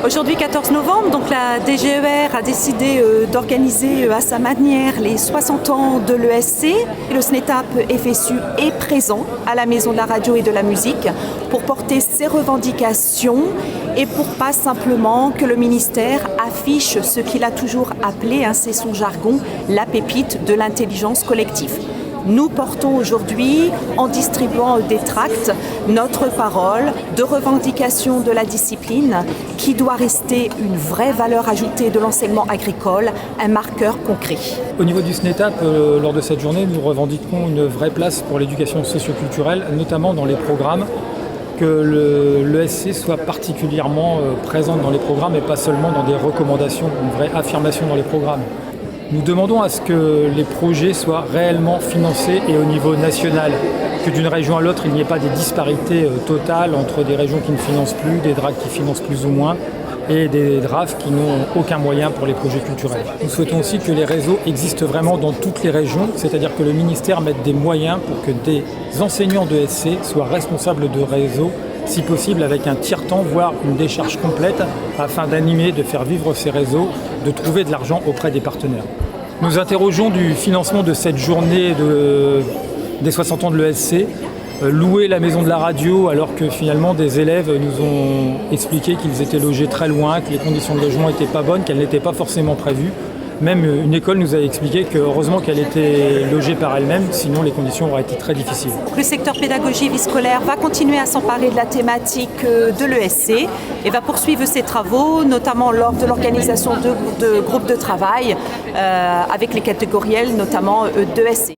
Aujourd'hui, 14 novembre, donc la DGER a décidé d'organiser à sa manière les 60 ans de l'ESC. Le SNETAP FSU est présent à la Maison de la Radio et de la Musique pour porter ses revendications et pour pas simplement que le ministère affiche ce qu'il a toujours appelé, c'est son jargon, la pépite de l'intelligence collective. Nous portons aujourd'hui, en distribuant des tracts, notre parole de revendication de la discipline qui doit rester une vraie valeur ajoutée de l'enseignement agricole, un marqueur concret. Au niveau du SNETAP, lors de cette journée, nous revendiquons une vraie place pour l'éducation socioculturelle, notamment dans les programmes, que l'ESC soit particulièrement présente dans les programmes et pas seulement dans des recommandations, une vraie affirmation dans les programmes. Nous demandons à ce que les projets soient réellement financés et au niveau national, que d'une région à l'autre, il n'y ait pas des disparités totales entre des régions qui ne financent plus, des DRAC qui financent plus ou moins, et des DRAF qui n'ont aucun moyen pour les projets culturels. Nous souhaitons aussi que les réseaux existent vraiment dans toutes les régions, c'est-à-dire que le ministère mette des moyens pour que des enseignants de SC soient responsables de réseaux, si possible avec un tiers-temps, voire une décharge complète, afin d'animer, de faire vivre ces réseaux, de trouver de l'argent auprès des partenaires. Nous interrogeons du financement de cette journée des 60 ans de l'ESC, louer la Maison de la Radio alors que finalement des élèves nous ont expliqué qu'ils étaient logés très loin, que les conditions de logement n'étaient pas bonnes, qu'elles n'étaient pas forcément prévues. Même une école nous a expliqué que heureusement qu'elle était logée par elle-même, sinon les conditions auraient été très difficiles. Le secteur pédagogie vie scolaire va continuer à s'emparer de la thématique de l'ESC et va poursuivre ses travaux, notamment lors de l'organisation de groupes de travail avec les catégoriels, notamment d'ESC.